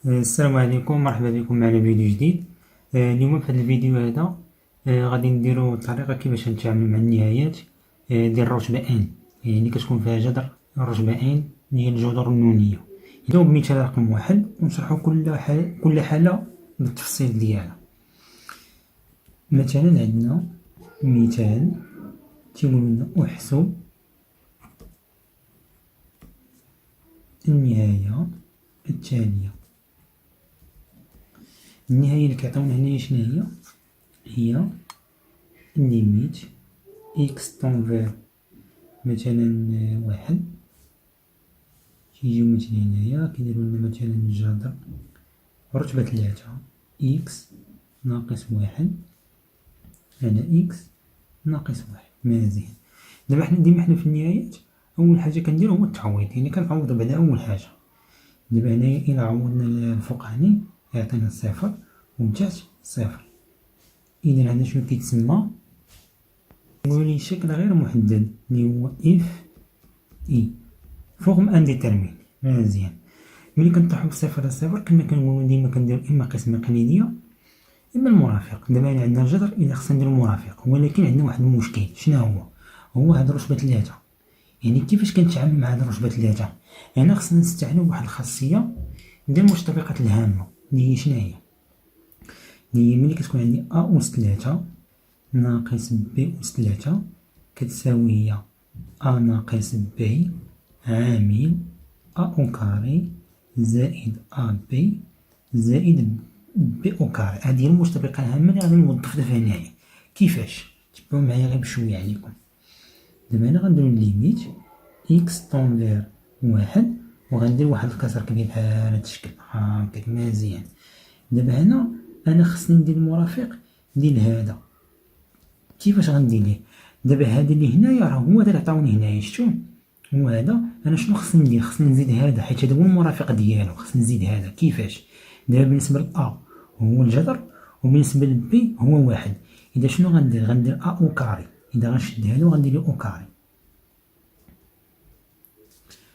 السلام عليكم، مرحبا بكم معنا فيديو جديد. اليوم في هذا الفيديو هذا غادي نديرو الطريقه كيفاش نتعاملوا مع النهايات ديال الرتبه ان، يعني كتكون فيها جذر الرتبه ان ديال الجذور النونيه. نبداو بمثال رقم واحد ونشرحوا كل حاله بالتفصيل ديالها. مثلا عندنا مثال تيقول لنا احسب النهايه التاليه. النهاية اللي كيعطيونا هنايا شناهي؟ هي ليميت إكس طونفير مثلا واحد، كيجيو مثلا هنايا كيديرولنا مثلا جذر رتبة تلاتة إكس ناقص واحد على إكس ناقص واحد. مزيان. دابا حنا ديما حنا في النهايات أول حاجة كنديرو هو التعويض، يعني كنعوضو بعدا أول حاجة. دابا هنايا إلا عوضنا الفوق هاني يعطينا صفر ومن صفر. إذا هذا شنو كيتسمى؟ نقولي شكل غير محدد اللي هو اف اي فورم انديتيرمين. مزيان. ملي كنطيحو صفر لصفر كنا كنقولو ديما كنديرو اما قسمة قليلية اما المرافق. دابا عندنا الجذر إلا خصنا نديرو المرافق، ولكن عندنا واحد المشكل. شنو هو هاد الرتبة تلاتة. يعني كيفاش كنتعامل مع هاد الرتبة تلاتة؟ هنا خصنا نستعملو واحد الخاصية ديال المشتقات الهامة اللي هي شناهي؟ اللي هي ملي كتكون عندي أ أس تلاتة ناقص بي أس تلاتة كتساوي هي أ ناقص بي عامل أ أو كاري زائد أ بي زائد بي أو كاري. هادي هي المشتقة الهامة اللي غادي نوظفها هنايا. كيفاش؟ تبعو معايا غير بشوية عليكم. دابا هنا غنديرو ليميت إكس طونفير واحد وغندير واحد الكسر كبير بحال هاد الشكل هاكاك. مزيان. دابا هنا أنا خصني ندير المرافق ديال هذا. كيفاش غندير ليه؟ دابا هذا اللي هنايا راه هو هذا اللي عطاوني هنايا، شفتو؟ هو هذا. انا شنو خصني ندير؟ خصني نزيد هذا حيت هذا هو المرافق ديالو. خصني نزيد هذا. كيفاش؟ دابا بالنسبه لأ هو الجذر وبالنسبه لبي هو واحد. اذا شنو غندير؟ غندير أ أو كاري. اذا غنشد هذا وغندير له أو كاري.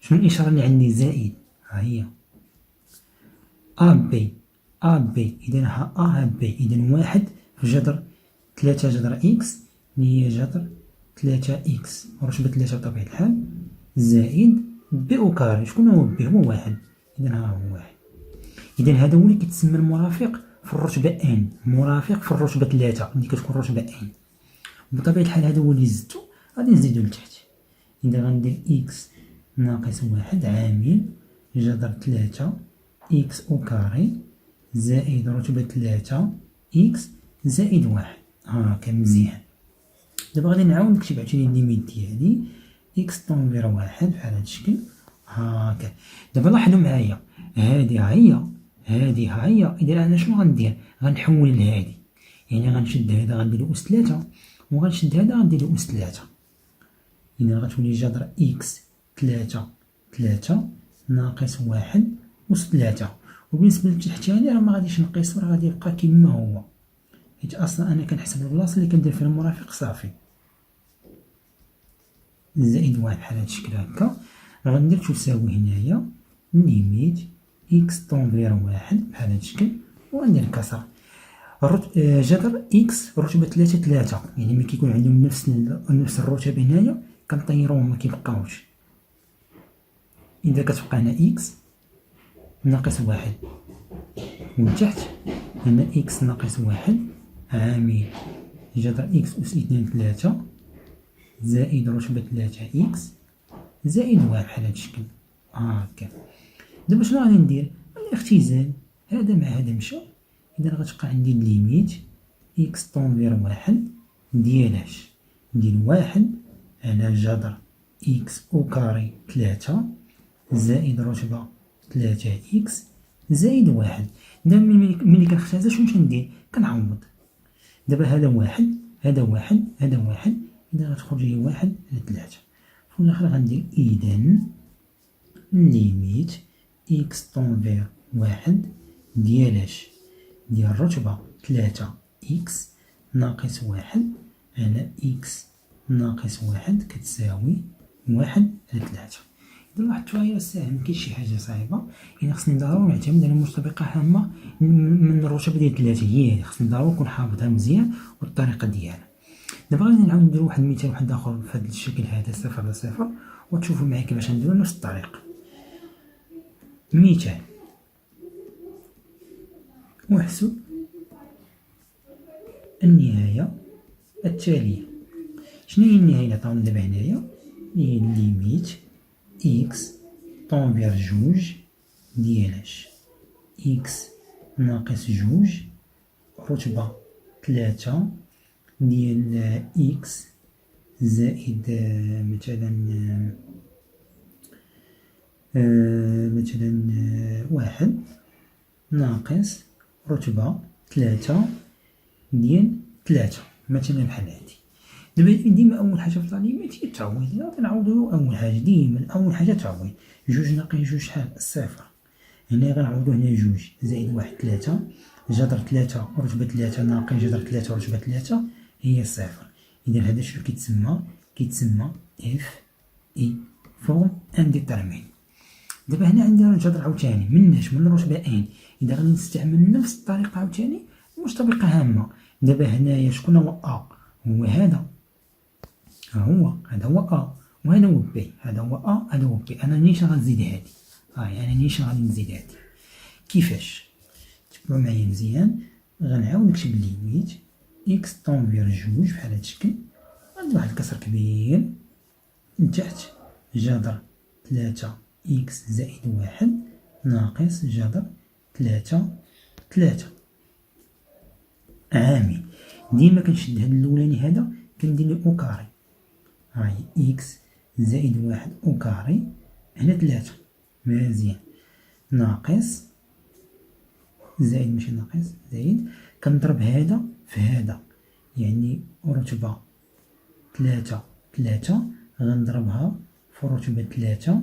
شنو الاشاره اللي عندي؟ زائد. ها هي أ بي أ بي. اذا ها أ ها بي. اذا واحد في جذر تلاتة جذر إكس اللي هي جذر تلاتة إكس رتبة تلاتة بطبيعة الحال زائد بي أو كاري. شكون هو بي؟ هو واحد. إذا ها هو واحد. إذا هذا هو اللي كيتسمى المرافق في الرتبة إن. مرافق في الرتبة تلاتة اللي كتكون الرتبة إن. بطبيعة الحال هذا هو اللي زدتو غادي نزيدو لتحت. إذا غندير إكس ناقص واحد عامل جذر تلاتة إكس أو كاري زائد رتبة تلاتة إكس زائد واحد. هاكا. مزيان. دابا غادي نعاود نكتب عاوتاني الليميت ديالي إكس طونفير واحد بحال هاد الشكل هاكا. دابا لاحظوا معايا هادي ها هي هادي ها هي. إذا أنا شنو غندير؟ غنحول لهادي، يعني غنشد هذا غنديرو أس تلاتة وغنشد هذا غنديرو أس تلاتة. إذا غتولي جذر إكس تلاتة تلاتة ناقص واحد أس تلاتة. وبالنسبة للتحتاني راه مغاديش نقيسو، راه غادي يبقى كيما هو، حيت أصلا أنا كنحسب البلاصة اللي كندير فيها المرافق صافي. زائد واحد بحال هاد الشكل هكا. غندير تساوي هنايا ليميت إكس طونفير واحد بحال هاد الشكل وغندير كسر جذر إكس رتبة تلاتة تلاتة. يعني ملي كيكون عندهم نفس الرتب هنايا كنطيروهم مكيبقاوش. إذا كتبقى هنا إكس ناقص واحد ومن تحت هنا إكس ناقص واحد عامل جذر إكس أس اثنان تلاتة زائد رتبة تلاتة إكس زائد واحد بحال هاد الشكل هاكا. دابا شنو غادي ندير؟ الاختزال. هذا مع هذا مشى. إذا غتبقى عندي ليميت إكس طونفير واحد ديال اش؟ ديال واحد على جذر إكس أو كاري تلاتة زائد رتبة تلاتة إكس زائد واحد. دابا ملي كنختزل شنو تندير؟ كنعوض. دابا هذا واحد هذا واحد هذا واحد. إذا غتخرج لي واحد على تلاتة. في الآخر غندير إذا ليميت إكس طونفير واحد ديال اش؟ ديال رتبة تلاتة إكس ناقص واحد على إكس ناقص واحد كتساوي واحد على تلاتة. لاحظتوا هي ساهل مكاينش شي حاجة صعيبة. يعني خصني ضروري نعتمد على مرتبطة هامة من الرتب ديال 3، هي خصني ضروري نكون حافظها مزيان والطريقة ديالها. دابا غادي نعاود ندير واحد المثال واحد آخر بهذا الشكل هذا 0 على 0 وتشوفوا معايا كيفاش نديرو نفس الطريقة. مثال: احسب النهاية التالية. شنو هي النهاية اللي عطاونا دابا هنايا؟ هي ليميت إكس طونفيغ جوج ديالاش إكس ناقص جوج رتبة 3 ديال إكس زائد مثلا 1 ناقص رتبة 3 ديال 3 مثلا بحال هادي. دابا ديما أول حاجة في التعليمات هي التعويض. غادي نعوضو أول حاجة، ديما أول حاجة تعويض. جوج ناقص جوج شحال؟ 0. هنا غنعوضو هنا جوج زائد 1 3 جذر 3 رتبة 3 ناقص جذر 3 رتبة 3 هي 0. إذا هذا شنو كيتسمى اف اي فورم انديترمين. دابا هنا عندنا الجذر عاوتاني مناش من رتبة ان. إذا غادي نستعمل نفس الطريقة عاوتاني مرتبطة هامة. دابا هنايا شكون هو أ؟ هو هذا هو أ وهذا هو بي. هذا هو أ هذا هو بي. أنا نيش غنزيد هادي يعني نيش غادي نزيد هادي. كيفاش؟ تبعوا معايا مزيان. غنعاود نكتب ليميت إكس طونفيغ جوج بحال هاد الشكل. غندير واحد الكسر كبير لتحت جذر 3 إكس زائد 1 ناقص جذر 3 عامل. ديما كنشد هاد الأولاني هذا كندير ليه أو كاري. هاهي إكس زائد 1 أو كاري هنا 3 مزيان ناقص زائد ماشي ناقص زائد. كنضرب هذا في هذا يعني رتبة 3 غنضربها في رتبة 3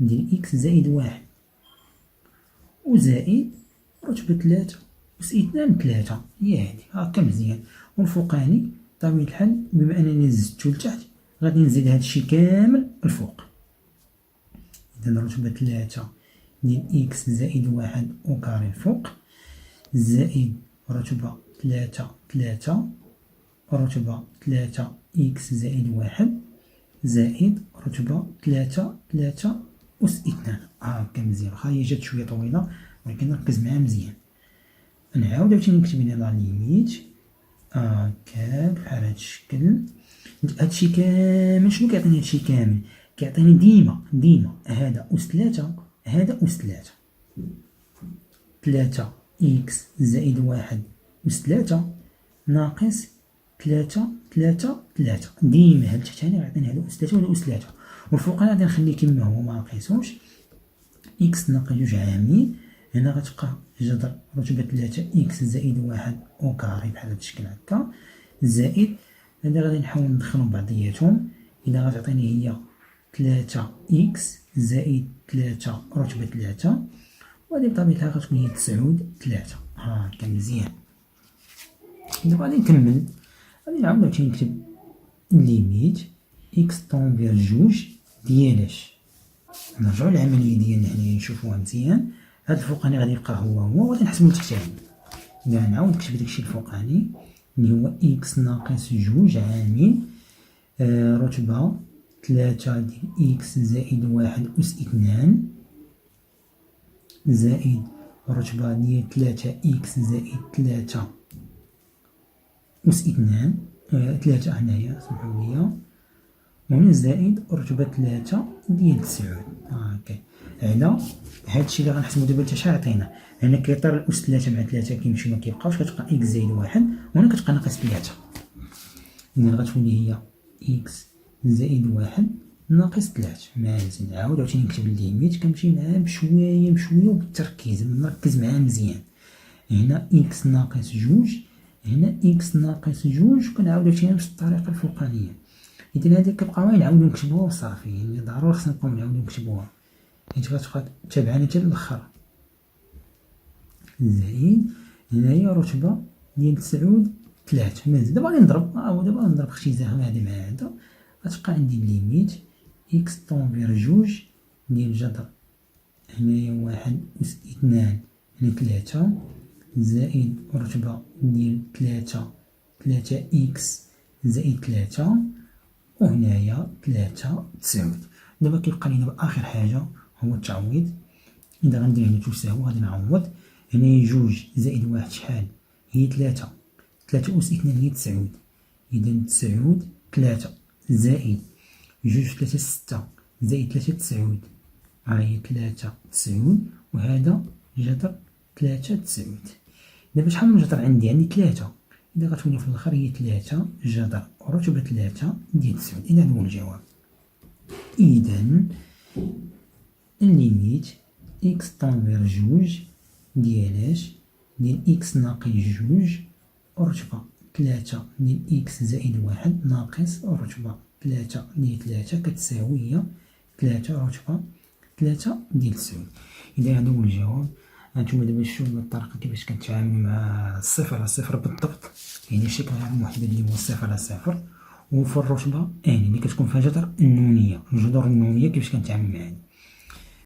ديال إكس زائد 1 وزائد رتبة 3 أس 2 هي هادي هاكا مزيان. والفوقاني بطبيعة الحال بما أنني زدتو لتحت غادي نزيد هادشي كامل الفوق. إذا رتبة 3 ديال إكس زائد 1 أو كاري الفوق زائد رتبة 3 رتبة 3 إكس زائد 1 زائد رتبة 3 أس 2 هاكا مزيان. واخا هي جات شوية طويلة ولكن ركز معاها مزيان. نعاود عاوتاني نكتب هنا لا ليميت هاكا بحال هاد الشكل. هادشي كامل شنو كيعطيني؟ هادشي كامل كيعطيني ديما هذا أس 3 هذا أس 3 إكس زائد 1 أس 3 ناقص 3 ديما هاد التحت هنا غيعطيني هذا أس 3 وهذا أس 3 والفوقاني غادي نخليه كيما هو ما نقيسوش. إكس ناقص جوج عامل هنا غتبقى جذر رتبة 3 إكس زائد 1 أو كاري بحال هاد الشكل هكا زائد هذا غادي نحاول ندخلهم بعضياتهم. إذا غتعطيني هي 3 إكس زائد 3 رتبة 3 وهادي بطبيعة الحال غتكون هي 9 هاكا مزيان. دابا غادي نكمل. غادي نعاود عاوتاني نكتب ليميت إكس طونفيغ جوج ديالاش. نرجعو للعملية ديالنا هنايا نشوفوها مزيان. هاد الفوقاني غادي يبقى هو وغادي نحسبو التحتاني. إذا نعاود نكتب داكشي الفوقاني اللي هو إكس ناقص جوج عامل رتبة 3 ديال إكس زائد 1 أس 2 زائد رتبة ديال 3 إكس زائد 3 أس 2 3 هنايا سمحوا ليا وهنا زائد رتبة 3 ديال 9 هاكا على هادشي اللي غنحسبو دابا حتى شحال عطينا. هنا كيطير الأس 3 مع 3 كيمشيو مكيبقاوش كتبقى إكس زائد 1 وهنا كتبقى ناقص 3. إذا غتولي هي إكس زائد 1 ناقص 3 مزيان. نعاود عاوتاني نكتب الليميت كنمشي معاه بشوية وبالتركيز نركز معاه مزيان. هنا إكس ناقص جوج هنا إكس ناقص جوج وكنعاود عاوتاني بنفس الطريقة الفوقانية. إذا هادي كنبقاو غير نعاودو نكتبوها وصافي. يعني ضروري خصنا نبقاو نعاودو نكتبوها حيت غتبقى تابعانا حتى للآخر. زائد هنايا رتبة ديال 9 مزيان. دابا غادي نضرب دابا غنضرب اختزاح هذا مع هذا غتبقى عندي ليميت إكس طونفيغ جوج ديال جذر هنايا 1 أس 2 يعني 3 زائد رتبة ديال 3 إكس زائد 3 وهنايا 3 9. دابا كيبقى لينا بآخر حاجة هو التعويض. إذا غندير هنا تساوي غادي نعوض هنايا 2 زائد 1 شحال هي 3 أس 2 هي 9. إذا 9 3 زائد 2 في 3 6 زائد 3 9 هاهي 3 9 وهذا جذر 3 9. دابا شحال من جذر عندي 3. إذا غتولي في الآخر هي 3 جذر رتبة 3 ديال 9. إذا هذا هو الجواب. إذا الليميت إكس طونفير 2 ديال اش ديال إكس ناقص 2 رتبة 3 ديال إكس زائد 1 ناقص رتبة 3 ديال 3 كتساوي هي 3 رتبة 3 ديال 9. إذا هذا هو الجواب. هانتوما دابا شوفوا الطريقة كيفاش كنتعاملوا مع الصفر على صفر بالضبط، يعني الشكل المحدد اللي هو صفر على صفر، وفي الرتبة اللي كتكون فيها جذر النونية، الجذور النونية كيفاش كنتعامل معاها.